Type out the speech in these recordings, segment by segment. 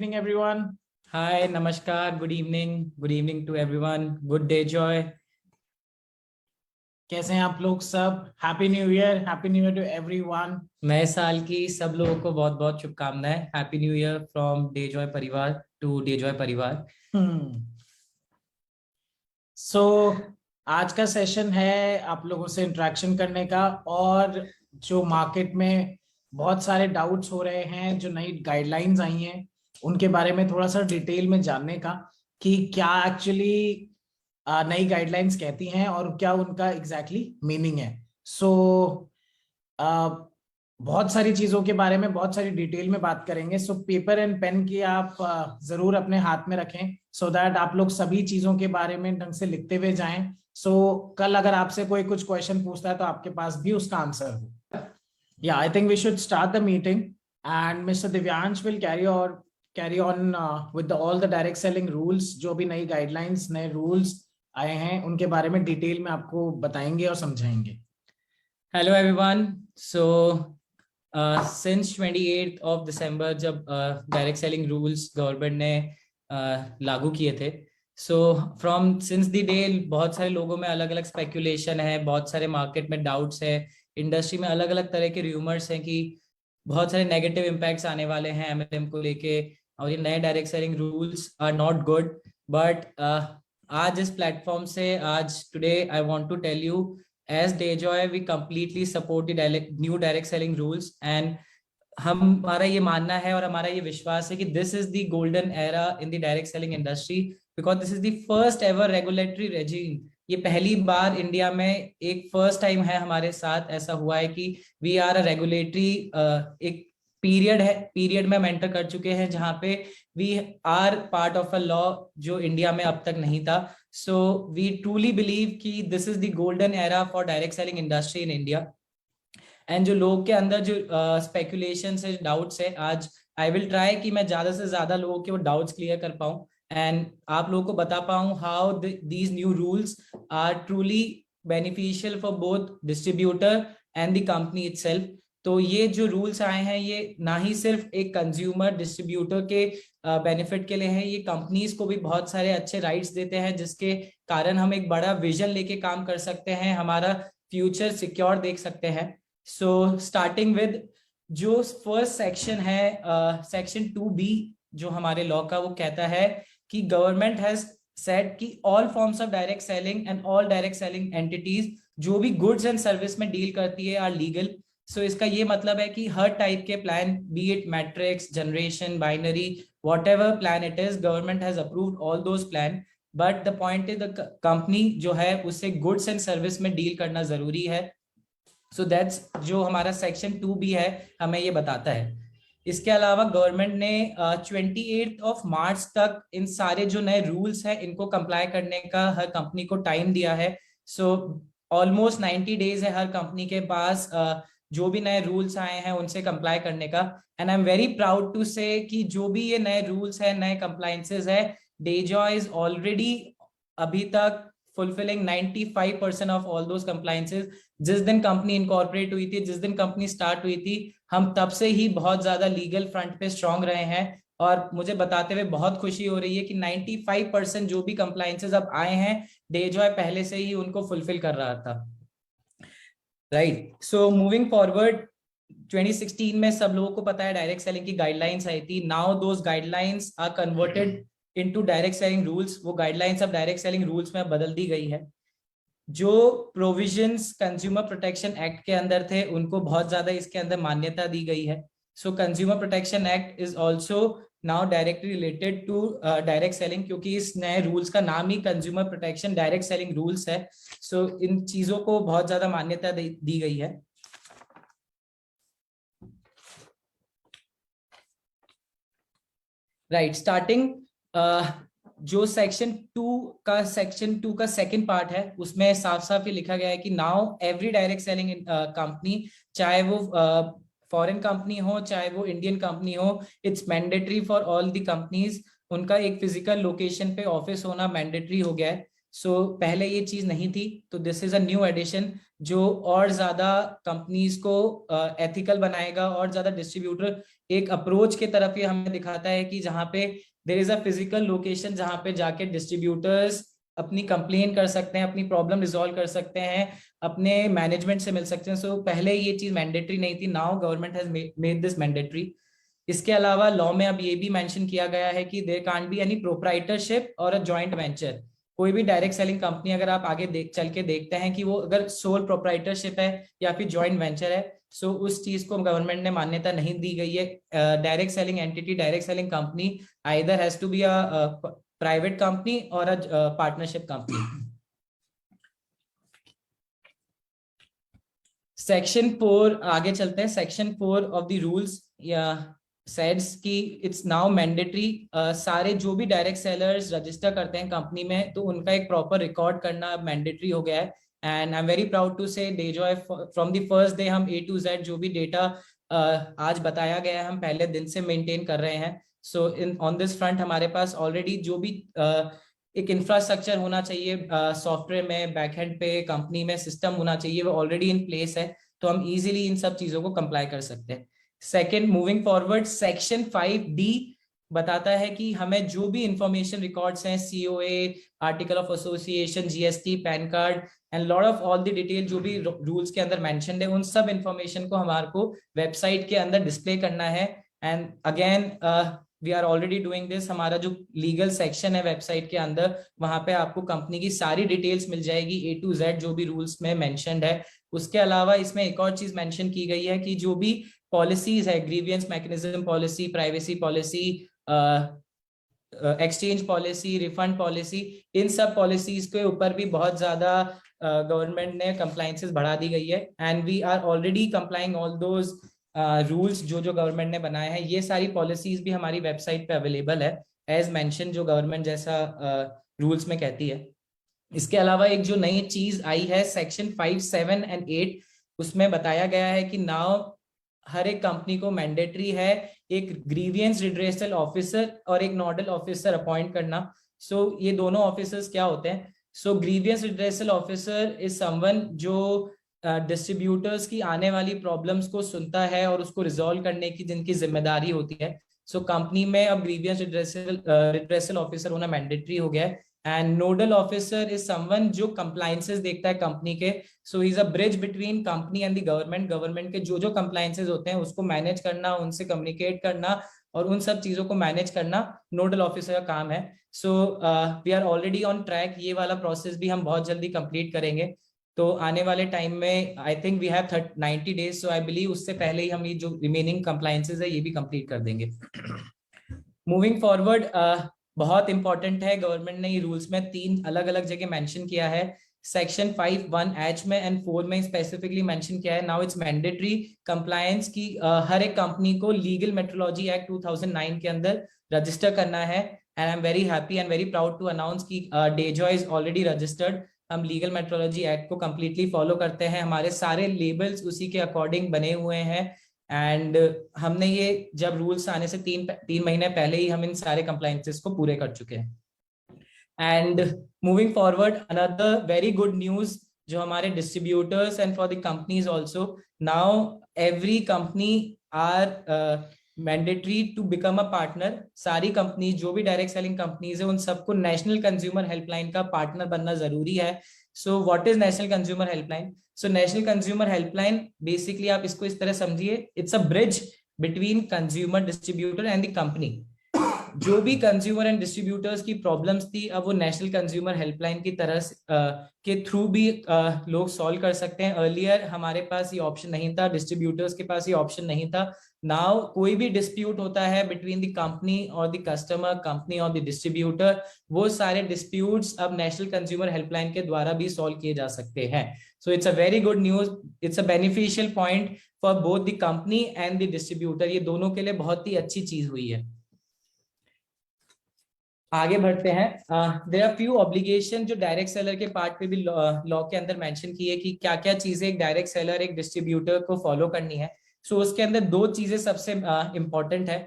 Evening everyone. Hi, namaskar, good evening to everyone. Good day, Joy. कैसे हैं आप लोग सब? Happy new year to everyone. नए साल की सब लोगों को बहुत बहुत शुभकामनाएं. Happy new year from Dayjoy परिवार टू डे जॉय परिवार. सो आज का सेशन है आप लोगों से इंटरेक्शन करने का, और जो मार्केट में बहुत सारे डाउट्स हो रहे हैं, जो नई गाइडलाइंस आई हैं उनके बारे में थोड़ा सा डिटेल में जानने का कि क्या एक्चुअली नई गाइडलाइंस कहती हैं और क्या उनका एग्जैक्टली मीनिंग है. सो बहुत सारी चीजों के बारे में बहुत सारी डिटेल में बात करेंगे. सो पेपर एंड पेन की आप जरूर अपने हाथ में रखें, सो दैट आप लोग सभी चीजों के बारे में ढंग से लिखते हुए जाएं. सो कल अगर आपसे कोई कुछ क्वेश्चन पूछता है तो आपके पास भी उसका आंसर हो. या I think we should start the meeting and mister Divyansh will carry on with all the direct selling rules. जो भी नई गाइडलाइंस नए रूल्स आए हैं उनके बारे में डिटेल में आपको बताएंगे और समझाएंगे. Hello everyone. So since 28th of December जब डायरेक्ट सेलिंग रूल्स गवर्नमेंट ने लागू किए थे, so from since the day बहुत सारे लोगों में अलग अलग स्पेक्यूलेशन है, बहुत सारे मार्केट में डाउट्स है, इंडस्ट्री में अलग अलग तरह के र्यूमर्स हैं कि बहुत सारे नेगेटिव इम्पैक्ट्स आने वाले हैं एमएलएम को लेके, और ये नए direct selling rules are not good. But आज इस प्लेटफॉर्म से आज today I want to tell you, as Dayjoy we completely support the new direct selling rules, and हमारा ये मानना है और हमारा ये विश्वास है कि this is the golden era in the direct selling industry because this is the first ever regulatory regime. ये पहली बार इंडिया में एक फर्स्ट टाइम है हमारे साथ ऐसा हुआ है कि वी आर अ रेगुलेटरी एक पीरियड में हम एंटर कर चुके हैं जहां पे we are part of a law जो इंडिया में अब तक नहीं था. सो वी ट्रूली बिलीव कि this is the golden era for direct selling industry in India. And जो लोग के अंदर जो स्पेकुलेशन है, डाउट्स है, आज आई विल ट्राई कि मैं ज्यादा से ज्यादा लोगों के वो डाउट्स क्लियर कर पाऊं एंड आप लोगों को बता पाऊं how these new rules are truly beneficial for both distributor and the company itself. तो ये जो रूल्स आए हैं ये ना ही सिर्फ एक कंज्यूमर डिस्ट्रीब्यूटर के बेनिफिट के लिए है, ये कंपनीज को भी बहुत सारे अच्छे राइट्स देते हैं जिसके कारण हम एक बड़ा विजन लेके काम कर सकते हैं, हमारा फ्यूचर सिक्योर देख सकते हैं. सो स्टार्टिंग विद जो फर्स्ट सेक्शन है, सेक्शन 2B जो हमारे लॉ का, वो कहता है कि गवर्नमेंट हैज सेड कि all forms of direct selling and all direct selling entities जो भी गुड्स एंड सर्विस में डील करती है आर लीगल. सो इसका ये मतलब है कि हर टाइप के plan, B it matrix, generation, binary, whatever plan it is, government has approved all those plan. But the point is the company जो है उससे गुड्स एंड सर्विस में डील करना जरूरी है. सो दैट्स जो हमारा सेक्शन 2B है हमें ये बताता है. इसके अलावा गवर्नमेंट ने 28 मार्च तक इन सारे जो नए रूल्स हैं इनको कंप्लाई करने का हर कंपनी को टाइम दिया है. सो ऑलमोस्ट 90 डेज है हर कंपनी के पास जो भी नए रूल्स आए हैं उनसे कंप्लाई करने का. And I am very proud to say कि जो भी ये नए रूल्स है, नए कंप्लायंसेस है, Dayjoy इज ऑलरेडी अभी तक fulfilling 95% of all those compliances. जिस दिन कंपनी इनकॉर्पोरेट हुई थी, जिस दिन कंपनी स्टार्ट हुई थी, हम तब से ही बहुत ज्यादा लीगल फ्रंट पे स्ट्रांग रहे हैं. और मुझे बताते हुए बहुत खुशी हो रही है कि 95% जो भी कंप्लायंसेस अब आए हैं Dayjoy पहले से ही उनको फुलफिल कर रहा था. राइट. सो मूविंग फॉरवर्ड, 2016 में सब लोगों को पता है डायरेक्ट सेलिंग की गाइडलाइंस आई थी. Now those guidelines are converted into direct selling rules. वो गाइडलाइंस अब डायरेक्ट सेलिंग रूल्स में बदल दी गई है. जो प्रोविजंस कंज्यूमर प्रोटेक्शन एक्ट के अंदर थे उनको बहुत ज्यादा इसके अंदर मान्यता दी गई है. So consumer protection act is also now directly related to direct selling, क्योंकि इस नए रूल्स का नाम ही consumer protection direct selling rules है. सो इन चीजों को बहुत ज्यादा मान्यता दी गई है. राइट. स्टार्टिंग जो सेक्शन 2 का सेकंड पार्ट है उसमें साफ साफ ये लिखा गया है कि now every direct selling company, चाहे वो फॉरेन कंपनी हो चाहे वो इंडियन कंपनी हो, it's mandatory for all the companies, उनका एक फिजिकल लोकेशन पे ऑफिस होना मैंडेटरी हो गया है. सो पहले ये चीज नहीं थी, तो this is a new addition जो और ज्यादा कंपनीज को एथिकल बनाएगा, और ज्यादा डिस्ट्रीब्यूटर एक अप्रोच के तरफ ये हमें दिखाता है कि जहाँ पे there is a physical location जहाँ पे जाके डिस्ट्रीब्यूटर्स अपनी कंप्लेन कर सकते हैं, अपनी प्रॉब्लम रिजॉल्व कर सकते हैं, अपने मैनेजमेंट से मिल सकते हैं। सो पहले ये चीज मैंडेटरी नहीं थी, now government has made this mandatory. इसके अलावा लॉ में अब ये भी मेंशन किया गया है कि there can't be any proprietorship और अ जॉइंट वेंचर। कोई भी डायरेक्ट सेलिंग कंपनी अगर आप आगे चल के देखते हैं कि वो अगर सोल प्रोप्राइटरशिप है या फिर जॉइंट वेंचर है, सो उस चीज को गवर्नमेंट ने मान्यता नहीं दी गई है। Direct selling entity, direct selling company either has to be a private company और अ पार्टनरशिप कंपनी। सेक्शन 4 आगे चलते हैं। सेक्शन 4 ऑफ द रूल्स या सेड्स कि इट्स नाउ मैंडेटरी, सारे जो भी डायरेक्ट सेलर्स रजिस्टर करते हैं कंपनी में, तो उनका एक प्रॉपर रिकॉर्ड करना मैंडेटरी हो गया है। And I am very proud to say Dayjoy from the first day हम A to Z जो भी डेटा आज बताया गया है हम पहले दिन से मेंटेन कर रहे हैं। सो इन ऑन दिस फ्रंट हमारे पास ऑलरेडी जो भी एक इंफ्रास्ट्रक्चर होना चाहिए सॉफ्टवेयर में, बैकएंड पे कंपनी में सिस्टम होना चाहिए, वो ऑलरेडी इन प्लेस है, तो हम इजीली इन सब चीजों को कंप्लाई कर सकते हैं। Second, moving forward, section 5D बताता है कि हमें जो भी इंफॉर्मेशन रिकॉर्ड्स हैं, COA, article of association, GST, pan card and lot of all the detail जो भी रूल्स के अंदर मेंशन्ड है, उन सब इंफॉर्मेशन को हमारे को वेबसाइट के अंदर डिस्प्ले करना है। And again we are already doing this. हमारा जो लीगल सेक्शन है वेबसाइट के अंदर, वहां पे आपको कंपनी की सारी डिटेल्स मिल जाएगी A to Z जो भी रूल्स में मेंशन्ड है। उसके अलावा इसमें एक और चीज मेंशन की गई है कि जो भी पॉलिसीज है, grievance mechanism policy, privacy policy, exchange policy, refund policy, इन सब पॉलिसीज के ऊपर भी बहुत ज्यादा गवर्नमेंट ने कंप्लायंसेस बढ़ा दी गई है। And we are already complying all those rules जो जो गवर्नमेंट ने बनाए हैं। ये सारी पॉलिसीज भी हमारी वेबसाइट पे अवेलेबल है एज मेंशन, जो गवर्नमेंट जैसा रूल्स में कहती है। इसके अलावा एक जो नई चीज आई है सेक्शन 5, 7 एंड 8, उसमें बताया गया है कि नाउ हर एक कंपनी को मैंडेटरी है एक ग्रीवियंस रिड्रेसल ऑफिसर और एक नोडल ऑफिसर अपॉइंट करना। सो ये दोनों ऑफिसर्स क्या होते हैं? So grievance redressal officer is someone जो डिस्ट्रीब्यूटर्स की आने वाली प्रॉब्लम्स को सुनता है और उसको रिजॉल्व करने की जिनकी जिम्मेदारी होती है। सो कंपनी में अब ग्रीवियंस रिड्रेसल ऑफिसर होना मैंडेटरी हो गया है। And nodal officer is someone जो कंप्लायंसेस देखता है कंपनी के। So is a bridge between company and the government. Government के जो जो कंप्लायंसेस होते हैं उसको मैनेज करना, उनसे कम्युनिकेट करना और उन सब चीजों को मैनेज करना नोडल ऑफिसर का काम है। So we are already on track. ये वाला प्रोसेस भी हम बहुत जल्दी कंप्लीट करेंगे। तो आने वाले टाइम में I think we have 90 days, so I believe उससे पहले ही हम ये जो रिमेनिंग कंप्लायंसेस है ये भी कंप्लीट कर देंगे। मूविंग फॉरवर्ड, बहुत इंपॉर्टेंट है, गवर्नमेंट ने ये रूल्स में 3 अलग अलग जगह मेंशन किया है। सेक्शन 5(1)H में एंड 4 में स्पेसिफिकली मेंशन किया है नाउ इट्स मैंडेटरी कंप्लायंस की हर एक कंपनी को लीगल मेट्रोलॉजी एक्ट 2009 के अंदर रजिस्टर करना है। And I am very happy and very proud to announce की डेजॉय इज ऑलरेडी रजिस्टर्ड। हम लीगल मेट्रोलॉजी एक्ट को कंप्लीटली फॉलो करते हैं, हमारे सारे लेबल्स उसी के अकॉर्डिंग बने हुए हैं। एंड हमने ये जब रूल्स आने से तीन महीने पहले ही हम इन सारे कंप्लायंसेस को पूरे कर चुके हैं। And moving forward, another very good news जो हमारे distributors and for the companies also, now every company are mandatory to become a partner. सारी कंपनी जो भी डायरेक्ट सेलिंग कंपनीज है उन सबको नेशनल कंज्यूमर हेल्पलाइन का पार्टनर बनना जरूरी है। So what is national consumer helpline? So national consumer helpline basically आप इसको इस तरह समझिए, it's a bridge between consumer, distributor and the company. जो भी कंज्यूमर एंड डिस्ट्रीब्यूटर्स की प्रॉब्लम्स थी अब वो नेशनल कंज्यूमर हेल्पलाइन की तरह के थ्रू भी लोग सॉल्व कर सकते हैं। अर्लियर हमारे पास ये ऑप्शन नहीं था, डिस्ट्रीब्यूटर्स के पास ये ऑप्शन नहीं था। नाउ कोई भी डिस्प्यूट होता है बिटवीन द कंपनी और द कस्टमर, कंपनी और द डिस्ट्रीब्यूटर, वो सारे डिस्प्यूट्स अब नेशनल कंज्यूमर हेल्पलाइन के द्वारा भी सॉल्व किए जा सकते हैं। So it's a very good news, it's a beneficial point for both the company and the distributor. ये दोनों के लिए बहुत ही अच्छी चीज हुई है। आगे बढ़ते हैं। देयर आर फ्यू ऑब्लिगेशन जो डायरेक्ट सेलर के पार्ट पे भी लॉ के अंदर मेंशन की है कि क्या क्या चीजें एक डायरेक्ट सेलर, एक डिस्ट्रीब्यूटर को फॉलो करनी है। सो उसके अंदर 2 चीजें सबसे इंपॉर्टेंट है।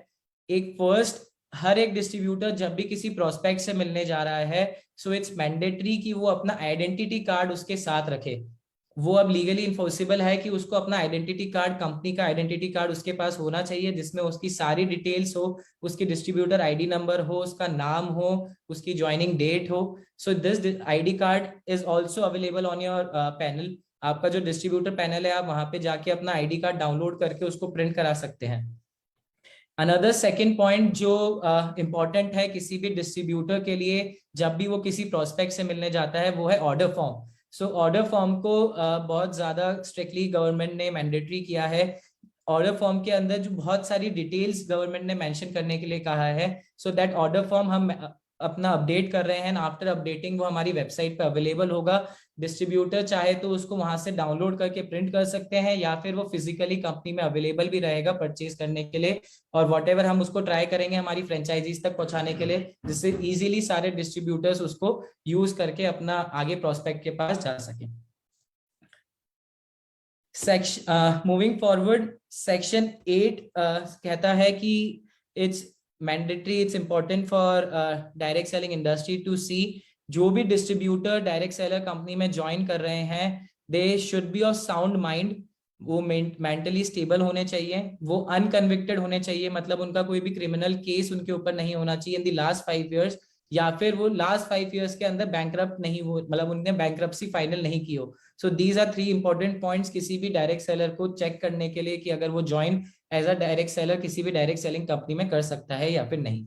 एक फर्स्ट, हर एक डिस्ट्रीब्यूटर जब भी किसी प्रोस्पेक्ट से मिलने जा रहा है, सो इट्स मैंडेटरी कि वो अपना आइडेंटिटी कार्ड उसके साथ रखे। वो अब लीगली इन्फोर्सिबल है कि उसको अपना आइडेंटिटी कार्ड, कंपनी का आइडेंटिटी कार्ड उसके पास होना चाहिए, जिसमें उसकी सारी डिटेल्स हो, उसकी डिस्ट्रीब्यूटर आईडी नंबर हो, उसका नाम हो, उसकी ज्वाइनिंग डेट हो। So this ID card is also available on your panel. आपका जो डिस्ट्रीब्यूटर पैनल है, आप वहां पे जाके अपना आईडी कार्ड डाउनलोड करके उसको प्रिंट करा सकते हैं। अनदर सेकेंड पॉइंट जो इम्पोर्टेंट है किसी भी डिस्ट्रीब्यूटर के लिए जब भी वो किसी प्रोस्पेक्ट से मिलने जाता है, वो है order form. So order form को बहुत ज्यादा स्ट्रिक्टली गवर्नमेंट ने मैंडेटरी किया है। ऑर्डर फॉर्म के अंदर जो बहुत सारी डिटेल्स गवर्नमेंट ने मेंशन करने के लिए कहा है, सो दैट ऑर्डर फॉर्म हम अपना अपडेट कर रहे हैं। आफ्टर अपडेटिंग वो हमारी वेबसाइट पे अवेलेबल होगा। डिस्ट्रीब्यूटर चाहे तो उसको वहां से डाउनलोड करके प्रिंट कर सकते हैं, या फिर वो फिजिकली कंपनी में अवेलेबल भी रहेगा परचेज करने के लिए। और वॉट एवर हम उसको ट्राई करेंगे हमारी फ्रेंचाइजीज तक पहुंचाने के लिए, जिससे इजीली सारे डिस्ट्रीब्यूटर्स उसको यूज करके अपना आगे प्रोस्पेक्ट के पास जा सके। सेक्शन मूविंग फॉरवर्ड, सेक्शन 8 कहता है कि it's mandatory, it's important for direct selling industry to see, जो भी डिस्ट्रीब्यूटर डायरेक्ट सेलर कंपनी में ज्वाइन कर रहे हैं, they should be of sound mind. वो मेंटली स्टेबल होने चाहिए, वो अनकन्विक्टेड होने चाहिए, मतलब उनका कोई भी क्रिमिनल केस उनके ऊपर नहीं होना चाहिए इन द लास्ट 5 years, या फिर वो लास्ट 5 years के अंदर बैंकरप्ट नहीं हो, मतलब उनने बैंकरप्सी फाइनल नहीं की हो। So these are 3 important points किसी भी डायरेक्ट सेलर को चेक करने के लिए कि अगर वो join as a direct seller किसी भी डायरेक्ट सेलिंग कंपनी में कर सकता है या फिर नहीं।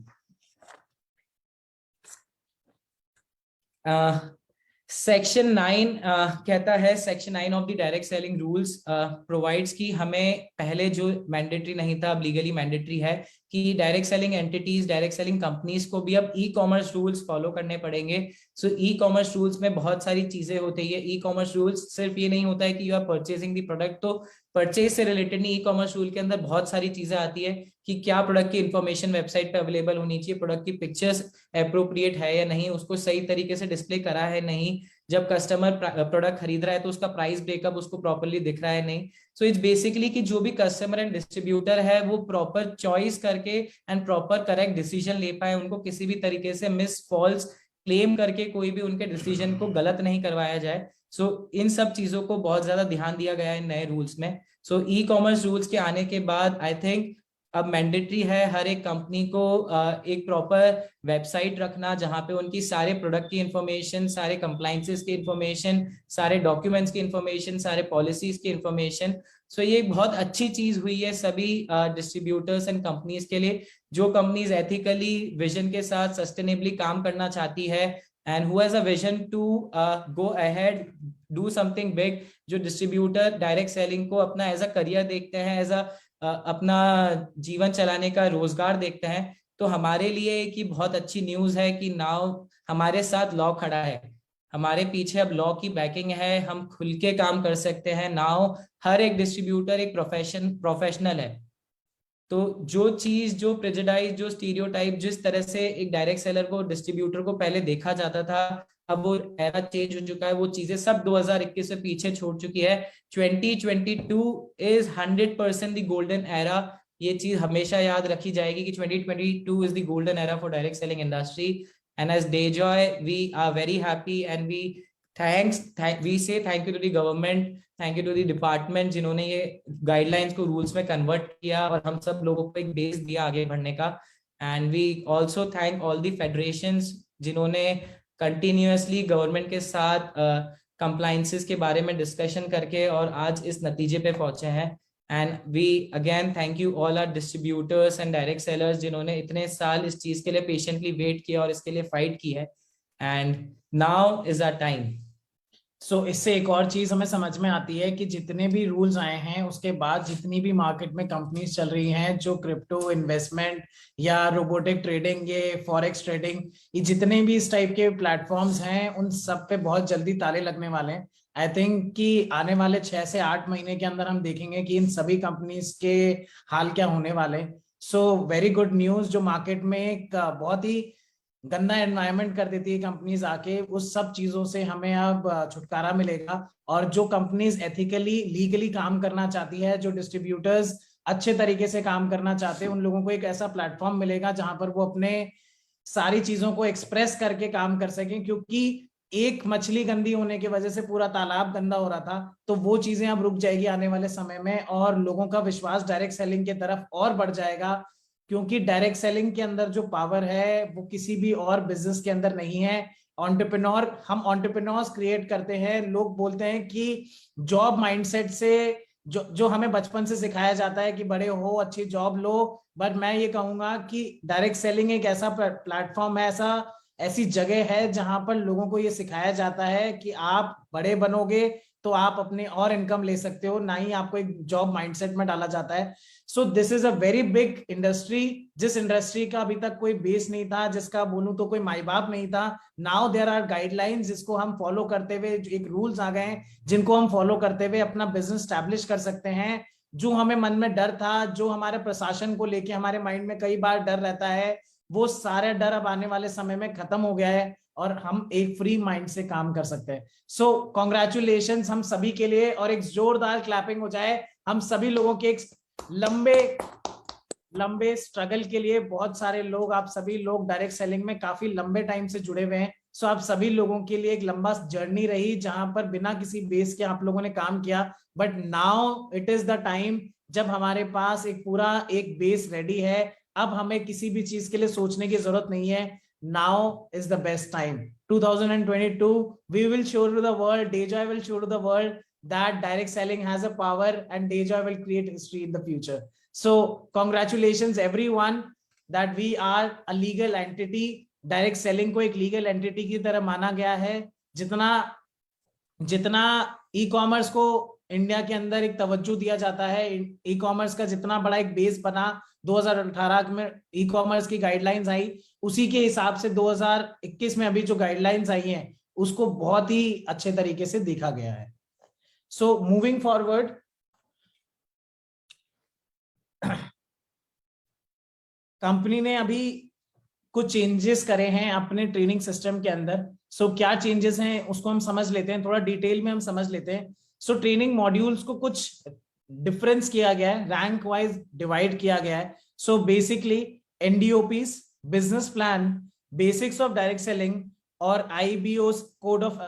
सेक्शन 9 कहता है, section 9 of the direct selling rules provides कि हमें पहले जो मैंडेटरी नहीं था अब लीगली मैंडेटरी है कि direct selling entities, direct selling companies को भी अब ई कॉमर्स रूल्स फॉलो करने पड़ेंगे। सो ई कॉमर्स रूल्स में बहुत सारी चीजें होती है। ई कॉमर्स रूल्स सिर्फ ये नहीं होता है कि you are purchasing the product, तो परचेज से रिलेटेड नहीं, ई कॉमर्स रूल के अंदर बहुत सारी चीजें आती है कि क्या प्रोडक्ट की इन्फॉर्मेशन वेबसाइट पे अवेलेबल होनी चाहिए, प्रोडक्ट की पिक्चर्स अप्रोप्रिएट है या नहीं, उसको सही तरीके से डिस्प्ले करा है नहीं, जब कस्टमर प्रोडक्ट खरीद रहा है तो उसका प्राइस ब्रेकअप उसको प्रॉपर्ली दिख रहा है नहीं। सो इट्स बेसिकली कि जो भी कस्टमर एंड डिस्ट्रीब्यूटर है वो प्रॉपर चॉइस करके एंड प्रॉपर करेक्ट डिसीजन ले पाए, उनको किसी भी तरीके से मिस फॉल्स क्लेम करके कोई भी उनके डिसीजन को गलत नहीं करवाया जाए। सो इन सब चीजों को बहुत ज्यादा ध्यान दिया गया है नए रूल्स में। सो ई कॉमर्स रूल्स के आने के बाद आई थिंक अब मैंडेटरी है हर एक कंपनी को एक प्रॉपर वेबसाइट रखना, जहां पे उनकी सारे प्रोडक्ट की इंफॉर्मेशन, सारे कंप्लाइंसेस की इंफॉर्मेशन, सारे डॉक्यूमेंट्स की इंफॉर्मेशन, सारे पॉलिसीज की इंफॉर्मेशन। सो ये एक बहुत अच्छी चीज हुई है सभी डिस्ट्रीब्यूटर्स एंड कंपनीज के लिए। जो कंपनीज एथिकली विजन के साथ सस्टेनेबली काम करना चाहती है and who has a vision to go ahead, do something big, जो डिस्ट्रीब्यूटर डायरेक्ट सेलिंग को अपना एज अ करियर देखते हैं, एज अ अपना जीवन चलाने का रोजगार देखते हैं, तो हमारे लिए कि बहुत अच्छी न्यूज है कि नाउ हमारे साथ लॉ खड़ा है, हमारे पीछे अब लॉ की बैकिंग है, हम खुल के काम कर सकते हैं। नाउ हर एक डिस्ट्रीब्यूटर एक प्रोफेशनल है। तो जो चीज, जो प्रेजुडाइज, जो स्टीरियोटाइप जिस तरह से एक डायरेक्ट सेलर को, डिस्ट्रीब्यूटर को पहले देखा जाता था, अब वो एरा चेंज हो चुका है, वो चीजें सब 2021 से पीछे छोड़ चुकी है। 2022 इज 100% द गोल्डन एरा। ये चीज हमेशा याद रखी जाएगी कि 2022 is the golden era for direct selling industry. And as Dayjoy we are very happy and we say thank you to the government, thank you to the department, जिन्होंने ये guidelines को रूल्स में कन्वर्ट किया और हम सब लोगों को एक बेस दिया आगे बढ़ने का। And we also thank all the federations जिन्होंने कंटिन्यूअसली गवर्नमेंट के साथ कंप्लाइंसेस के बारे में डिस्कशन करके और आज इस नतीजे पे पहुंचे हैं। And we again thank you all our distributors and direct sellers जिन्होंने इतने साल इस चीज के लिए पेशेंटली वेट किया और इसके लिए फाइट की है। And now is our time. इससे एक और चीज हमें समझ में आती है कि जितने भी रूल्स आए हैं उसके बाद जितनी भी मार्केट में कंपनीज चल रही हैं जो क्रिप्टो इन्वेस्टमेंट या रोबोटिक ट्रेडिंग, ये फॉरेक्स ट्रेडिंग, ये जितने भी इस टाइप के प्लेटफॉर्म्स हैं उन सब पे बहुत जल्दी ताले लगने वाले हैं। आई थिंक कि आने वाले 6 से 8 महीने के अंदर हम देखेंगे कि इन सभी कंपनीज के हाल क्या होने वाले। सो वेरी गुड न्यूज, जो मार्केट में एक बहुत ही गंदा एनवायरनमेंट कर देती है कंपनीज आके, उस सब चीजों से हमें अब छुटकारा मिलेगा। और जो कंपनीज एथिकली लीगली काम करना चाहती है, जो डिस्ट्रीब्यूटर्स अच्छे तरीके से काम करना चाहते हैं उन लोगों को एक ऐसा प्लेटफॉर्म मिलेगा जहां पर वो अपने सारी चीजों को एक्सप्रेस करके काम कर सकें, क्योंकि एक मछली गंदी होने की वजह से पूरा तालाब गंदा हो रहा था, तो वो चीजें अब रुक जाएगी आने वाले समय में, और लोगों का विश्वास डायरेक्ट सेलिंग की तरफ और बढ़ जाएगा, क्योंकि डायरेक्ट सेलिंग के अंदर जो पावर है वो किसी भी और बिजनेस के अंदर नहीं है। हम एंटरप्रेन्योर्स क्रिएट करते हैं। लोग बोलते हैं कि जॉब माइंडसेट से जो जो हमें बचपन से सिखाया जाता है कि बड़े हो अच्छी जॉब लो, बट मैं ये कहूंगा कि डायरेक्ट सेलिंग एक ऐसा प्लेटफॉर्म है, ऐसी जगह है जहां पर लोगों को ये सिखाया जाता है कि आप बड़े बनोगे तो आप अपने और इनकम ले सकते हो, ना ही आपको एक जॉब माइंडसेट में डाला जाता है। So this is a very big industry, जिस इंडस्ट्री का अभी तक कोई बेस नहीं था, जिसका बोलूं तो कोई माई बाप नहीं था। नाउ देयर आर गाइडलाइंस जिसको हम फॉलो करते हुए, एक रूल्स आ गए हैं जिनको हम फॉलो करते हुए अपना बिजनेस स्टैब्लिश कर सकते हैं। जो हमें मन में डर था, जो हमारे प्रशासन को लेके हमारे माइंड में कई बार डर रहता है, वो सारे डर अब आने वाले समय में खत्म हो गया है और हम एक फ्री माइंड से काम कर सकते हैं। सो कॉन्ग्रेचुलेशन हम सभी के लिए, और एक जोरदार क्लैपिंग हो जाए हम सभी लोगों के एक लंबे स्ट्रगल के लिए। बहुत सारे लोग, आप सभी लोग डायरेक्ट सेलिंग में काफी लंबे टाइम से जुड़े हुए हैं। सो आप सभी लोगों के लिए एक लंबा जर्नी रही जहां पर बिना किसी बेस के आप लोगों ने काम किया, but now it is the time जब हमारे पास एक पूरा एक बेस रेडी है। अब हमें किसी भी चीज के लिए सोचने की जरूरत नहीं है। Now is the best time 2022 we will show to the world, Dayjoy will show to the world that direct selling has a power and Dayjoy will create history in the future. So congratulations everyone that we are a legal entity. Direct selling को एक legal entity की तरह माना गया है। जितना e commerce को India के अंदर एक तवज्जो दिया जाता है, ई कॉमर्स का जितना बड़ा एक बेस बना 2018 में ई कॉमर्स की गाइडलाइंस आई, उसी के हिसाब से 2021 में अभी जो गाइडलाइंस आई हैं उसको बहुत ही अच्छे तरीके से देखा गया है। सो मूविंग फॉरवर्ड, कंपनी ने अभी कुछ चेंजेस करे हैं अपने ट्रेनिंग सिस्टम के अंदर। सो क्या चेंजेस हैं उसको हम समझ लेते हैं, थोड़ा डिटेल में हम समझ लेते हैं। सो ट्रेनिंग मॉड्यूल्स को कुछ डिफरेंस किया गया है, रैंक वाइज डिवाइड किया गया है। So basically NDOPs, business plan, basics of direct selling और आईबीओस कोड ऑफ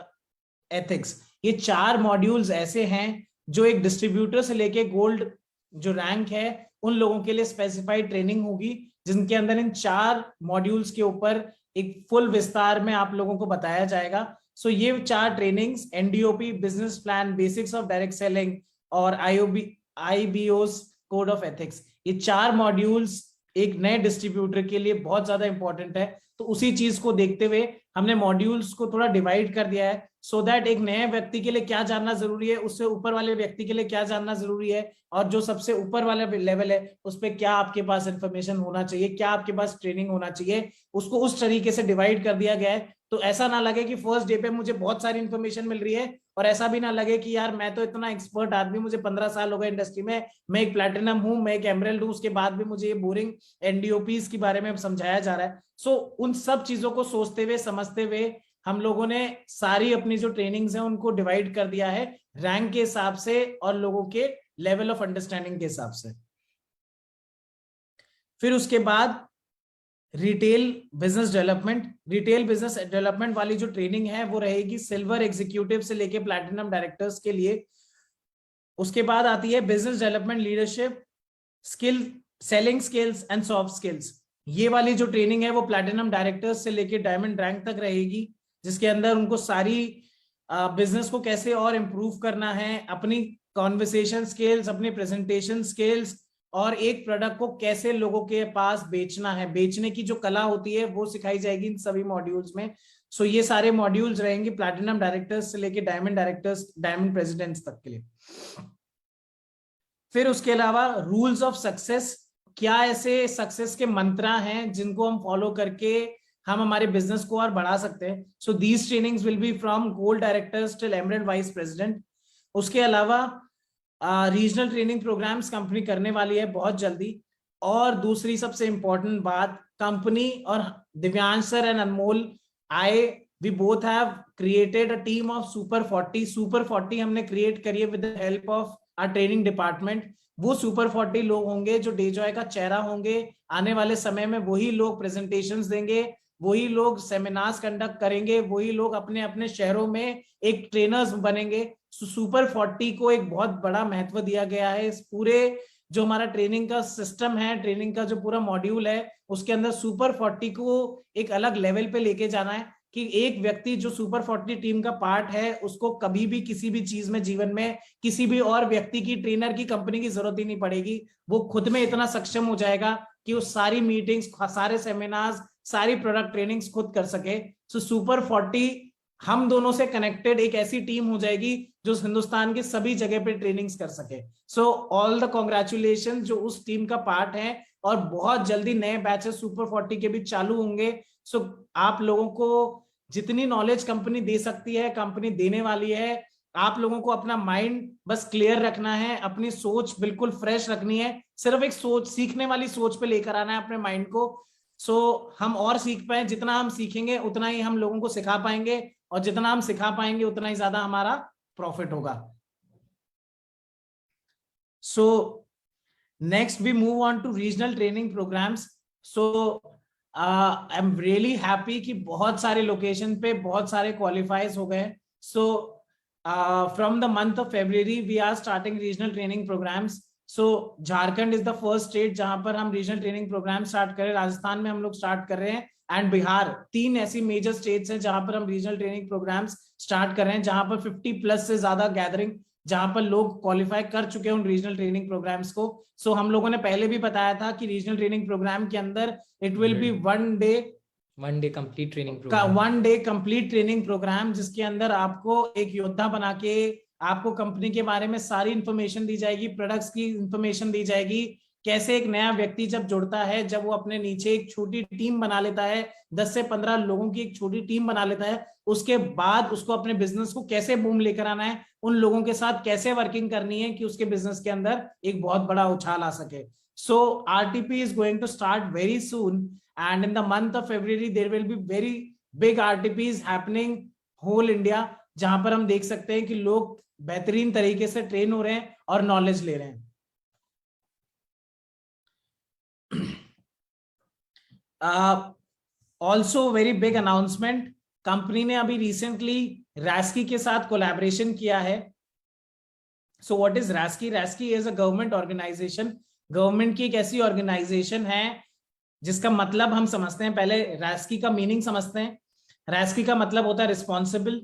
एथिक्स, ये 4 मॉड्यूल्स ऐसे हैं जो एक डिस्ट्रीब्यूटर से लेके गोल्ड जो रैंक है उन लोगों के लिए स्पेसिफाइड ट्रेनिंग होगी, जिनके अंदर इन 4 मॉड्यूल्स के ऊपर एक फुल विस्तार में आप लोगों को बताया जाएगा। सो ये 4 trainings, NDOP, business plan, basics of direct selling और आईबीओस कोड ऑफ एथिक्स, ये 4 मॉड्यूल्स एक नए डिस्ट्रीब्यूटर के लिए बहुत ज्यादा इंपॉर्टेंट है। तो उसी चीज को देखते हुए हमने मॉड्यूल्स को थोड़ा डिवाइड कर दिया है, सो दैट एक नए व्यक्ति के लिए क्या जानना जरूरी है, उससे ऊपर वाले व्यक्ति के लिए क्या जानना जरूरी है, और जो सबसे ऊपर वाला लेवल है उस पर क्या आपके पास इंफॉर्मेशन होना चाहिए, क्या आपके पास ट्रेनिंग होना चाहिए, उसको उस तरीके से डिवाइड कर दिया गया है। तो ऐसा ना लगे कि फर्स्ट डे पे मुझे बहुत सारी इंफॉर्मेशन मिल रही है, और ऐसा भी ना लगे कि यार मैं तो इतना एक्सपर्ट आदमी, मुझे 15 साल हो गए इंडस्ट्री में, मैं एक प्लैटिनम हूं, मैं एक एमरल्ड हूं, उसके बाद भी मुझे ये बोरिंग एनडीओपीस के बारे में समझाया जा रहा है। सो उन सब चीजों को सोचते हुए, समझते हुए हम लोगों ने सारी अपनी जो ट्रेनिंग्स हैं उनको डिवाइड कर दिया है रैंक के हिसाब से और लोगों के लेवल ऑफ अंडरस्टैंडिंग के हिसाब से। फिर उसके बाद रिटेल बिजनेस डेवलपमेंट वाली जो ट्रेनिंग है वो रहेगी सिल्वर एग्जीक्यूटिव से लेके प्लैटिनम डायरेक्टर्स के लिए। उसके बाद आती है business development leadership skill, selling skills and soft skills. ये वाली जो ट्रेनिंग है वो प्लैटिनम डायरेक्टर्स से लेके डायमंड रैंक तक रहेगी, जिसके अंदर उनको सारी बिजनेस को कैसे और इम्प्रूव करना है, अपनी कॉन्वर्सेशन स्किल्स, अपनी प्रेजेंटेशन स्किल्स, और एक प्रोडक्ट को कैसे लोगों के पास बेचना है, बेचने की जो कला होती है वो सिखाई जाएगी इन सभी मॉड्यूल्स में। सो ये सारे मॉड्यूल्स रहेंगे प्लैटिनम डायरेक्टर्स से लेके डायमंड डायरेक्टर्स, डायमंड प्रेसिडेंट्स तक के लिए। फिर उसके अलावा रूल्स ऑफ सक्सेस, क्या ऐसे सक्सेस के मंत्रा हैं जिनको हम फॉलो करके हम हमारे बिजनेस को और बढ़ा सकते हैं। So these trainings will be from gold directors till emerald vice president. उसके अलावा रीजनल ट्रेनिंग प्रोग्राम्स कंपनी करने वाली है बहुत जल्दी। और दूसरी सबसे इंपॉर्टेंट बात, कंपनी और Divyansh sir and Anmol, we both have created a team of Super 40 हमने क्रिएट करी है with the help of our training department. वो सुपर 40 लोग होंगे जो डेजॉय का चेहरा होंगे। आने वाले समय में वही लोग प्रेजेंटेशंस देंगे, वही लोग सेमिनार्स कंडक्ट करेंगे, वही लोग अपने अपने शहरों में एक ट्रेनर्स बनेंगे। सुपर 40 को एक बहुत बड़ा महत्व दिया गया है। इस पूरे जो हमारा ट्रेनिंग का सिस्टम है, ट्रेनिंग का जो पूरा मॉड्यूल है, उसके अंदर सुपर 40 को एक अलग लेवल पे लेके जाना है कि एक व्यक्ति जो सुपर 40 टीम का पार्ट है उसको कभी भी किसी भी चीज में जीवन में किसी भी और व्यक्ति की, ट्रेनर की, कंपनी की जरूरत ही नहीं पड़ेगी। वो खुद में इतना सक्षम हो जाएगा कि वो सारी मीटिंग्स, सारे सेमिनार्स, सारी प्रोडक्ट ट्रेनिंग्स खुद कर सके। सो सुपर 40 हम दोनों से कनेक्टेड एक ऐसी टीम हो जाएगी जो हिंदुस्तान की सभी जगह पे ट्रेनिंग्स कर सके। सो ऑल द कॉन्ग्रेचुलेशन जो उस टीम का पार्ट है, और बहुत जल्दी नए बैचेस सुपर 40 के भी चालू होंगे। सो आप लोगों को जितनी नॉलेज कंपनी दे सकती है, कंपनी देने वाली है। आप लोगों को अपना माइंड बस क्लियर रखना है, अपनी सोच बिल्कुल फ्रेश रखनी है, सिर्फ एक सोच, सीखने वाली सोच पे लेकर आना है अपने माइंड को। सो हम और सीख पाए, जितना हम सीखेंगे उतना ही हम लोगों को सिखा पाएंगे, और जितना हम सिखा पाएंगे उतना ही ज्यादा हमारा प्रॉफिट होगा। So next we move on to regional training programs. So I am really happy कि बहुत सारे लोकेशन पे बहुत सारे क्वालिफाइज हो गए। So from the month of February we are starting regional training programs. So Jharkhand is the first state जहां पर हम रीजनल ट्रेनिंग प्रोग्राम स्टार्ट कर रहे हैं। राजस्थान में हम लोग स्टार्ट कर रहे हैं, एंड बिहार। 3 ऐसी मेजर स्टेट्स हैं जहां पर हम रीजनल ट्रेनिंग प्रोग्राम्स स्टार्ट कर रहे हैं, जहां पर 50+ से ज्यादा गैदरिंग, जहां पर लोग क्वालिफाई कर चुके हैं उन रीजनल ट्रेनिंग प्रोग्राम्स को। सो हम लोगों ने पहले भी बताया था कि रीजनल ट्रेनिंग प्रोग्राम के अंदर it will be one day complete training program, जिसके अंदर आपको एक योद्धा बना के आपको कंपनी के बारे में सारी इंफॉर्मेशन दी जाएगी, प्रोडक्ट्स की इंफॉर्मेशन दी जाएगी, कैसे एक नया व्यक्ति जब जुड़ता है, जब वो अपने नीचे एक छोटी टीम बना लेता है, 10 से 15 लोगों की एक छोटी टीम बना लेता है, उसके बाद उसको अपने बिजनेस को कैसे बूम लेकर आना है, उन लोगों के साथ कैसे वर्किंग करनी है कि उसके बिजनेस के अंदर एक बहुत बड़ा उछाल आ सके। सो RTP is going to start very soon, and in the month of February there will be very big RTPs happening whole India, जहां पर हम देख सकते हैं कि लोग बेहतरीन तरीके से ट्रेन हो रहे हैं और नॉलेज ले रहे हैं। Also very big announcement, company ने अभी रिसेंटली रैस्की के साथ कोलैबोरेशन किया है। So what is RASCI? RASCI is a government organisation. Government की एक ऐसी ऑर्गेनाइजेशन है जिसका मतलब हम समझते हैं, पहले रैस्की का मीनिंग समझते हैं। रैस्की का मतलब होता है responsible.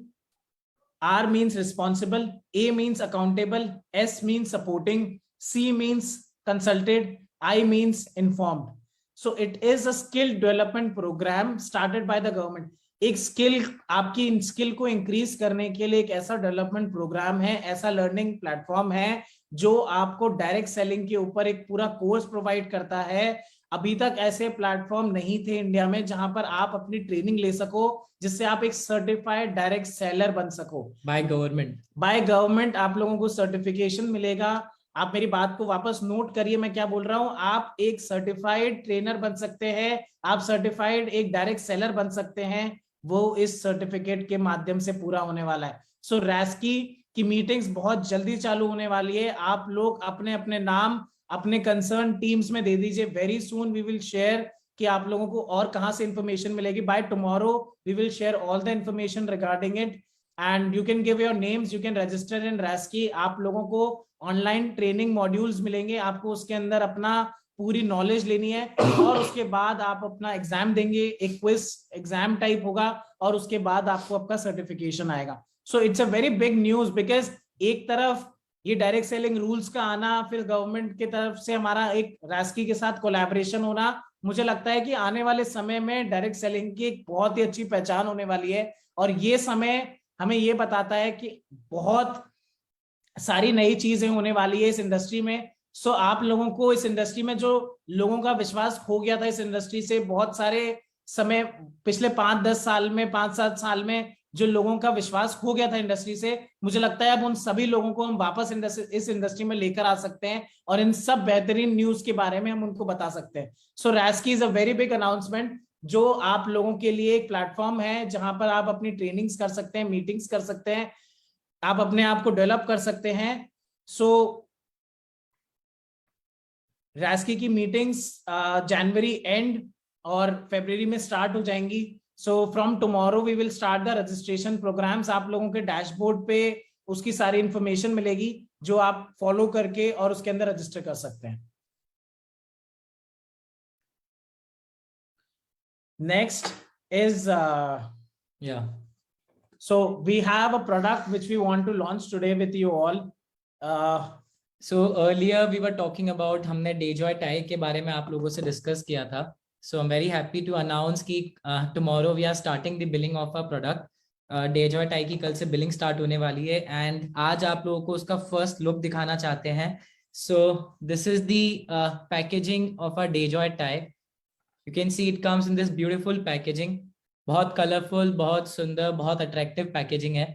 R means responsible, A means accountable, S means supporting, C means consulted, I means informed. So it is a skill development program started by the government. एक स्किल, आपकी स्किल को इंक्रीज करने के लिए एक ऐसा डेवलपमेंट प्रोग्राम है, ऐसा लर्निंग प्लेटफॉर्म है जो आपको डायरेक्ट सेलिंग के ऊपर एक पूरा कोर्स प्रोवाइड करता है। अभी तक ऐसे प्लेटफॉर्म नहीं थे इंडिया में जहां पर आप अपनी ट्रेनिंग ले सको, जिससे आप एक सर्टिफाइड डायरेक्ट सेलर बन सको। बाय गवर्नमेंट आप लोगों को सर्टिफिकेशन मिलेगा। आप मेरी बात को वापस नोट करिए, मैं क्या बोल रहा हूं। आप एक सर्टिफाइड ट्रेनर बन सकते हैं, आप सर्टिफाइड एक डायरेक्ट सेलर बन सकते हैं, वो इस सर्टिफिकेट के माध्यम से पूरा होने वाला है। सो रैस्की की मीटिंग्स बहुत जल्दी चालू होने वाली है। आप लोग अपने अपने नाम अपने कंसर्न टीम्स में दे दीजिए। Very soon we will share कि आप लोगों को और कहां से इंफॉर्मेशन मिलेगी। By tomorrow we will share all the information regarding it, and you can give your names, you can register in RASCI. आप लोगों को ऑनलाइन ट्रेनिंग मॉड्यूल्स मिलेंगे, आपको उसके अंदर अपना पूरी नॉलेज लेनी है, और उसके बाद आप अपना एग्जाम देंगे, एक क्विज एग्जाम टाइप होगा, और उसके बाद आपको आपका सर्टिफिकेशन आएगा। So it's a very big news, because एक तरफ ये डायरेक्ट सेलिंग रूल्स का आना, फिर गवर्नमेंट की तरफ से हमारा एक रैस्की के साथ कोलैबोरेशन होना, मुझे लगता है कि आने वाले समय में डायरेक्ट सेलिंग की एक बहुत ही अच्छी पहचान होने वाली है। और ये समय हमें ये बताता है कि बहुत सारी नई चीजें होने वाली है इस इंडस्ट्री में। सो आप लोगों को इस इंडस्ट्री में जो लोगों का विश्वास खो गया था इस इंडस्ट्री से, बहुत सारे समय पिछले 5-10 साल में, 5-7 साल में जो लोगों का विश्वास खो गया था इंडस्ट्री से, मुझे लगता है अब उन सभी लोगों को हम वापस इस इंडस्ट्री में लेकर आ सकते हैं, और इन सब बेहतरीन न्यूज के बारे में हम उनको बता सकते हैं। So RASCI is a very big announcement, जो आप लोगों के लिए एक प्लेटफॉर्म है जहां पर आप अपनी ट्रेनिंग्स कर सकते हैं, मीटिंग्स कर सकते हैं, आप अपने आप को डेवलप कर सकते हैं। सो रैस्की की मीटिंग्स जनवरी एंड और फरवरी में स्टार्ट हो जाएंगी। So from tomorrow we will start the registration programs. आप लोगों के डैशबोर्ड पे उसकी सारी इंफॉर्मेशन मिलेगी जो आप फॉलो करके और उसके अंदर रजिस्टर कर सकते हैं। Next is so we have a product which we want to launch today with you all. So earlier we were talking about, हमने Dayjoy Tie के बारे में आप लोगों से डिस्कस किया था. So I'm very happy to announce कि tomorrow we are starting the billing of our product. Dayjoy Tie की कल से बिलिंग स्टार्ट होने वाली है एंड आज आप लोगों को उसका फर्स्ट लुक दिखाना चाहते हैं. So this is the packaging of our Dayjoy Tie. You can see it comes in this beautiful packaging. बहुत कलरफुल, बहुत सुंदर, बहुत अट्रैक्टिव पैकेजिंग है.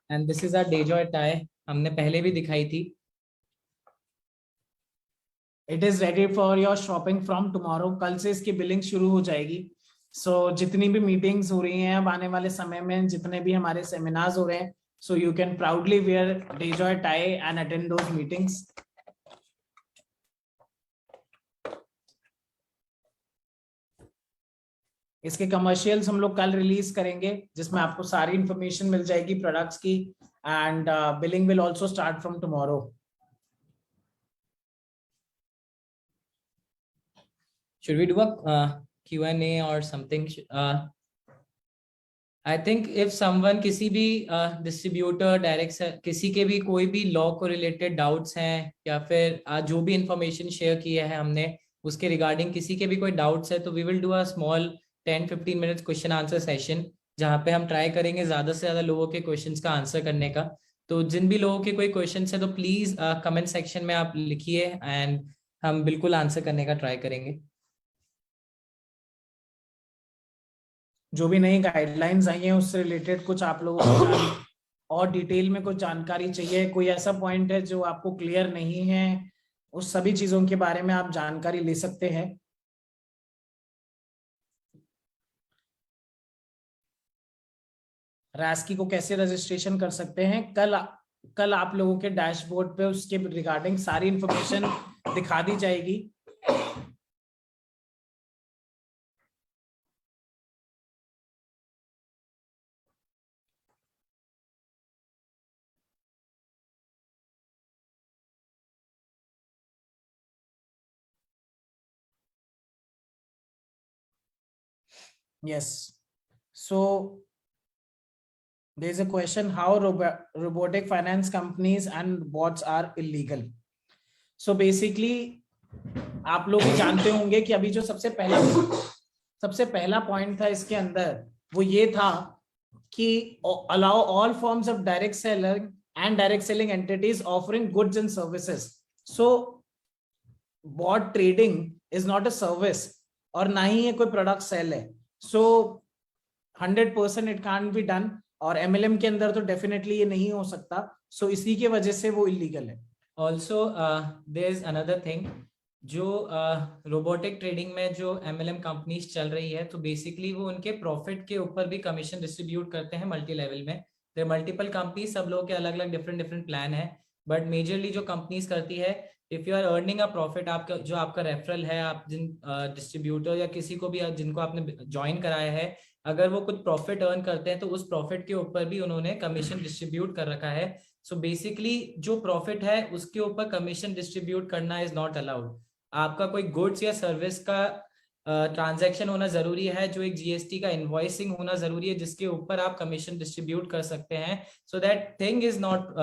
And this is our Dayjoy tie. हमने पहले भी दिखाई थी. It is ready for your shopping from tomorrow. कल से इसकी बिलिंग शुरू हो जाएगी. So जितनी भी मीटिंग्स हो रही हैं अब आने वाले समय में, जितने भी हमारे सेमिनार्स हो रहे हैं, so you can proudly wear Dayjoy tie and attend those meetings. इसके कमर्शियल्स हम लोग कल रिलीज करेंगे जिसमें आपको सारी इंफॉर्मेशन मिल जाएगी प्रोडक्ट्स की and billing will also start from tomorrow. Should we do a Q&A or something? I think if someone, किसी भी डिस्ट्रीब्यूटर, डायरेक्ट, किसी के भी कोई भी लॉ को रिलेटेड डाउट्स हैं या फिर जो भी इंफॉर्मेशन शेयर किया है हमने उसके रिगार्डिंग किसी के भी कोई डाउट्स है तो we will do a small 10-15 minutes question answer session जहाँ पे हम ट्राई करेंगे ज्यादा से ज्यादा लोगों के क्वेश्चंस का आंसर करने का. तो जिन भी लोगों के कोई क्वेश्चंस है तो प्लीज कमेंट सेक्शन में आप लिखिए एंड हम बिल्कुल आंसर करने का ट्राई करेंगे. जो भी नई गाइडलाइंस आई हैं उससे रिलेटेड कुछ आप लोगों को और डिटेल में कुछ जानकारी चाहिए, कोई ऐसा पॉइंट है जो आपको क्लियर नहीं है, उस सभी चीजों के बारे में आप जानकारी ले सकते हैं. रैस्की को कैसे रजिस्ट्रेशन कर सकते हैं, कल आप लोगों के डैशबोर्ड पे उसके रिगार्डिंग सारी इंफॉर्मेशन दिखा दी जाएगी. Yes. So there is a question how robotic finance companies and bots are illegal. So basically आप लोग जानते होंगे कि अभी जो सबसे पहला पॉइंट था इसके अंदर वो ये था कि allow all forms of direct selling and direct selling entities offering goods and services. So bot trading is not a service और ना ही ये कोई प्रोडक्ट सेल है. So 100% it can't be done और MLM के अंदर तो डेफिनेटली ये नहीं हो सकता. सो इसी के वजह से वो इलीगल है. Also there is another thing, जो रोबोटिक ट्रेडिंग में जो MLM कंपनीज चल रही है तो बेसिकली वो उनके प्रॉफिट के ऊपर भी कमीशन डिस्ट्रीब्यूट करते हैं मल्टी लेवल में. देयर मल्टीपल कंपनीज, सब लोगों के अलग अलग डिफरेंट प्लान है, बट मेजरली जो कंपनीज करती है, if you are earning a profit, आपका जो आपका रेफरल है, आप जिन डिस्ट्रीब्यूटर या किसी को भी जिनको आपने ज्वाइन कराया है, अगर वो कुछ प्रॉफिट अर्न करते हैं तो उस प्रॉफिट के ऊपर भी उन्होंने कमीशन डिस्ट्रीब्यूट कर रखा है. सो बेसिकली जो प्रॉफिट है उसके ऊपर कमीशन डिस्ट्रीब्यूट करना इज नॉट अलाउड. आपका कोई गुड्स या सर्विस का ट्रांजैक्शन होना जरूरी है, जो एक GST का इनवॉइसिंग होना जरूरी है जिसके ऊपर आप कमीशन डिस्ट्रीब्यूट कर सकते हैं. So that thing is not,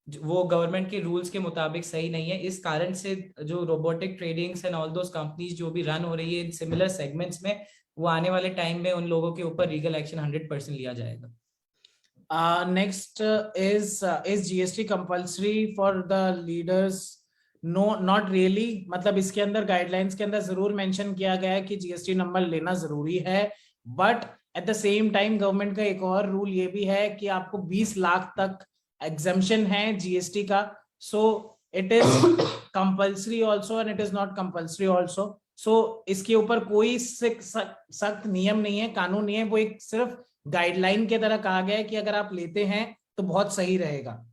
वो गवर्नमेंट के रूल्स के मुताबिक सही नहीं है. इस कारण से जो robotic tradings and all those companies जो भी रन हो रही है इन सिमिलर सेगमेंट्स में, वो आने वाले टाइम में उन लोगों के ऊपर लीगल एक्शन 100% लिया जाएगा. Next is GST compulsory for the leaders? No, not really. मतलब इसके अंदर गाइडलाइंस के अंदर जरूर मेंशन किया गया है कि GST नंबर लेना जरूरी है, but at the same time government का एक और रूल ये भी है कि आपको 20 लाख तक एग्जेम्पशन है GST का. So it is compulsory also and it is not compulsory also. So इसके ऊपर कोई सख्त नियम नहीं है, कानून नहीं है, वो एक सिर्फ गाइडलाइन के तरह कहा गया है कि अगर आप लेते हैं तो बहुत सही रहेगा।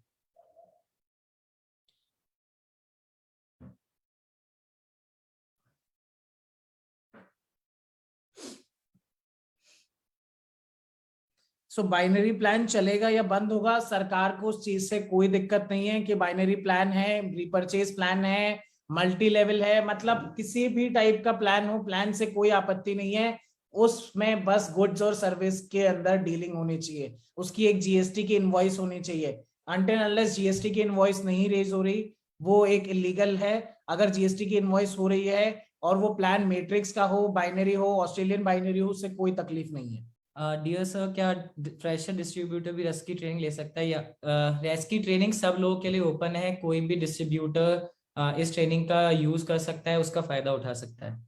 सो बाइनरी प्लान चलेगा या बंद होगा, सरकार को उस चीज से कोई दिक्कत नहीं है कि बाइनरी प्लान है, रिपर्चेज प्लान है, मल्टी लेवल है, मतलब किसी भी टाइप का प्लान हो, प्लान से कोई आपत्ति नहीं है। उसमें बस गुड्स और सर्विस के अंदर डीलिंग होनी चाहिए, उसकी एक जीएसटी की इनवॉइस होनी चाहिए। अनटिल अनलेस जीएसटी की इनवॉइस नहीं रेज हो रही, वो एक इलीगल है। अगर जीएसटी की इनवॉइस हो रही है और वो प्लान मैट्रिक्स का हो, बाइनरी हो, ऑस्ट्रेलियन बाइनरी हो, उससे कोई तकलीफ नहीं है। डियर सर, क्या फ्रेशर डिस्ट्रीब्यूटर भी रेस्की ट्रेनिंग ले सकता है, या रेस्की ट्रेनिंग सब लोगों के लिए ओपन है, कोई भी डिस्ट्रीब्यूटर इस ट्रेनिंग का यूज कर सकता है, उसका फायदा उठा सकता है?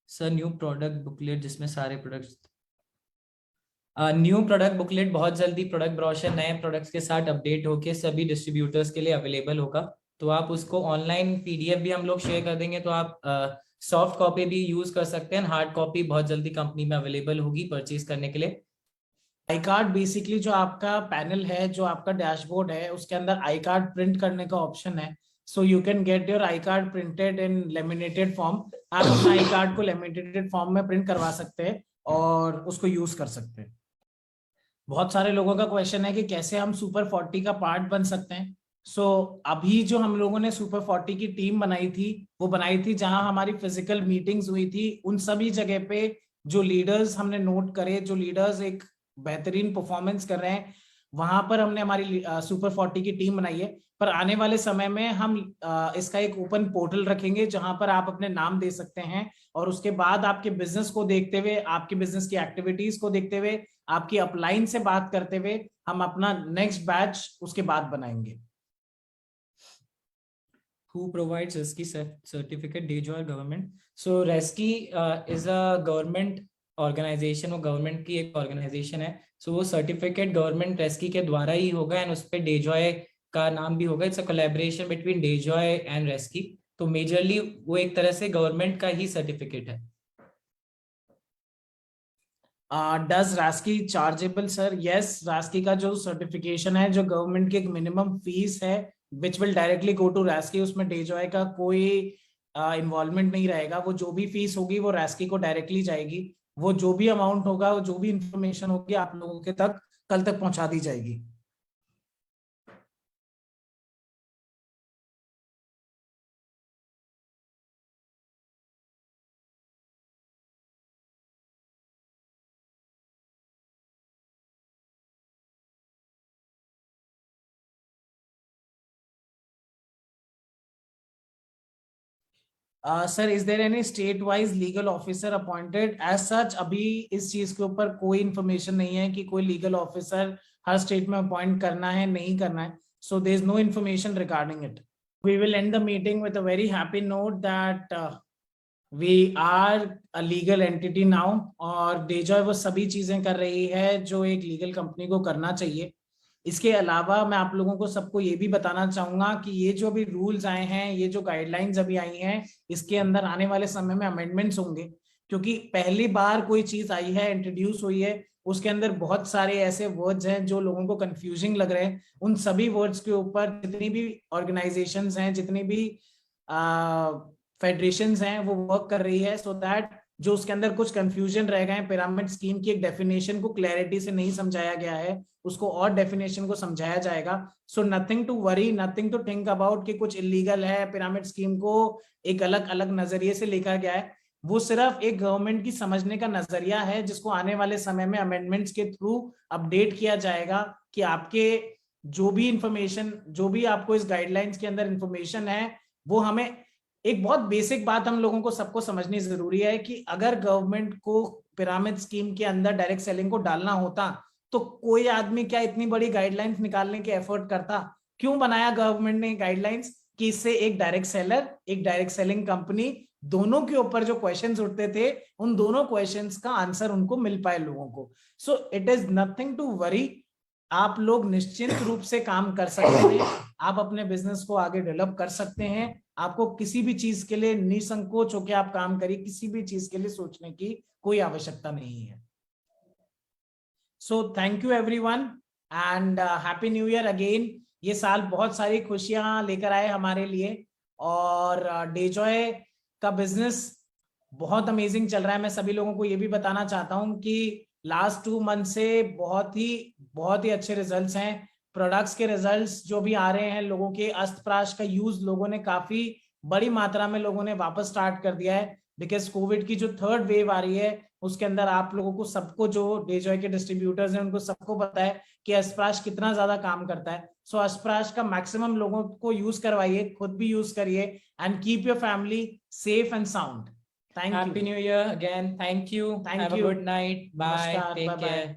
सर न्यू प्रोडक्ट बुकलेट जिसमें सारे प्रोडक्ट्स, न्यू प्रोडक्ट बुकलेट बहुत जल्दी प्रोडक्ट ब्रोशर नए प्रोडक्ट्स के साथ अपडेट होके सभी डिस्ट्रीब्यूटर्स के लिए अवेलेबल होगा। तो आप उसको ऑनलाइन पीडीएफ भी हम लोग शेयर कर देंगे, तो आप सॉफ्ट कॉपी भी यूज कर सकते हैं, हार्ड कॉपी बहुत जल्दी कंपनी में अवेलेबल होगी परचेज करने के लिए। आई कार्ड बेसिकली जो आपका पैनल है, जो आपका डैशबोर्ड है, उसके अंदर आई कार्ड प्रिंट करने का ऑप्शन है। So you can get your I card printed in laminated form. आप अपना आई कार्ड को लेमिनेटेड फॉर्म में प्रिंट करवा सकते हैं और उसको यूज कर सकते हैं। बहुत सारे लोगों का क्वेश्चन है कि कैसे हम सुपर 40 का पार्ट बन सकते हैं। सो अभी जो हम लोगों ने सुपर 40 की टीम बनाई थी, वो बनाई थी जहां हमारी फिजिकल मीटिंग्स हुई थी। उन सभी जगह पे जो लीडर्स हमने नोट करे, जो लीडर्स एक बेहतरीन परफॉर्मेंस कर रहे हैं, वहां पर हमने हमारी सुपर 40 की टीम बनाई है। पर आने वाले समय में हम इसका एक ओपन पोर्टल रखेंगे जहां पर आप अपने नाम दे सकते हैं, और उसके बाद आपके बिजनेस को देखते हुए, आपके बिजनेस की एक्टिविटीज को देखते हुए, आपकी अपलाइन से बात करते हुए हम अपना नेक्स्ट बैच उसके बाद बनाएंगे। Who provides RESCI certificate, DJO or government? So RESCI is a government organization, वो गवर्नमेंट की एक ऑर्गेनाइजेशन है। सो वो सर्टिफिकेट गवर्नमेंट रेस्की के द्वारा ही होगा, एंड उस पर डेजॉय का नाम भी होगा। It's a collaboration between Dayjoy and RASCI. तो मेजरली वो एक तरह से गवर्नमेंट का ही सर्टिफिकेट है। Does RASCI chargeable? Sir yes, RASCI का जो सर्टिफिकेशन है, जो गवर्नमेंट की एक मिनिमम फीस है which will directly go to RASCI, उसमें डेजॉय का कोई इन्वॉल्वमेंट नहीं रहेगा। वो जो भी फीस होगी वो रास्की को डायरेक्टली जाएगी। वो जो भी अमाउंट होगा, वो जो भी इंफॉर्मेशन होगी आप लोगों के तक कल तक पहुंचा दी जाएगी। Sir is there any state wise legal officer appointed? As such अभी इस चीज के ऊपर कोई इंफॉर्मेशन नहीं है कि कोई लीगल ऑफिसर हर स्टेट में अपॉइंट करना है नहीं करना है। So there is no information regarding it. We will end the meeting with a very happy note that we are a legal entity now, और डेजॉय वो सभी चीजें कर रही है जो एक लीगल कंपनी को करना चाहिए। इसके अलावा मैं आप लोगों को सबको ये भी बताना चाहूंगा कि ये जो अभी रूल्स आए हैं, ये जो गाइडलाइंस अभी आई हैं, इसके अंदर आने वाले समय में अमेंडमेंट्स होंगे। क्योंकि पहली बार कोई चीज आई है, इंट्रोड्यूस हुई है, उसके अंदर बहुत सारे ऐसे वर्ड्स हैं जो लोगों को कंफ्यूजिंग लग रहे हैं। उन सभी वर्ड्स के ऊपर जितनी भी ऑर्गेनाइजेशंस हैं, जितनी भी फेडरेशंस हैं, वो वर्क कर रही है सो दैट जो उसके अंदर कुछ कंफ्यूजन रह गए, पिरामिड स्कीम की एक डेफिनेशन को क्लैरिटी से नहीं समझाया गया है, उसको और डेफिनेशन को समझाया जाएगा। So nothing to worry, nothing to think about कि कुछ इलीगल है, पिरामिड स्कीम को एक अलग अलग नजरिए से लिखा गया है। वो सिर्फ एक गवर्नमेंट की समझने का नजरिया है, जिसको आने वाले समय में अमेंडमेंट्स के थ्रू अपडेट किया जाएगा कि आपके जो भी इंफॉर्मेशन, जो भी आपको इस गाइडलाइंस के अंदर इंफॉर्मेशन है, वो हमें एक बहुत बेसिक बात हम लोगों को सबको समझनी जरूरी है कि अगर गवर्नमेंट को पिरामिड स्कीम के अंदर डायरेक्ट सेलिंग को डालना होता तो कोई आदमी क्या इतनी बड़ी गाइडलाइंस निकालने के एफर्ट करता? क्यों बनाया गवर्नमेंट ने गाइडलाइंस कि इससे एक डायरेक्ट सेलर, एक डायरेक्ट सेलिंग कंपनी, दोनों के ऊपर जो क्वेश्चंस उठते थे, उन दोनों क्वेश्चंस का आंसर उनको मिल पाए लोगों को। So it is nothing to worry. आप लोग निश्चिंत रूप से काम कर सकते हैं, आप अपने बिजनेस को आगे डेवलप कर सकते हैं। आपको किसी भी चीज के लिए निसंकोच होकर आप काम करिए, किसी भी चीज के लिए सोचने की कोई आवश्यकता नहीं है। So thank you everyone and happy new year again. ये साल बहुत सारी खुशियां लेकर आए हमारे लिए, और डेजॉय का बिजनेस बहुत अमेजिंग चल रहा है। मैं सभी लोगों को ये भी बताना चाहता हूं कि लास्ट 2 मंथ से बहुत ही अच्छे रिजल्ट्स हैं। प्रोडक्ट्स के रिजल्ट्स जो भी आ रहे हैं, लोगों के अस्तप्राश का यूज लोगों ने काफी बड़ी मात्रा में लोगों ने वापस स्टार्ट कर दिया है, बिकॉज कोविड की जो 3rd वेव आ रही है उसके अंदर आप लोगों को सबको, जो डेजॉय के डिस्ट्रीब्यूटर्स हैं उनको सबको पता है कि अस्प्राश कितना ज्यादा काम करता है। सो अस्प्राश का मैक्सिमम लोगों को यूज करवाइए, खुद भी यूज करिए, and keep your family safe and sound. Thank Happy you. New Year again. Thank you. Thank Have you. a good night. Bye. Namaskar. Take Bye-bye. care.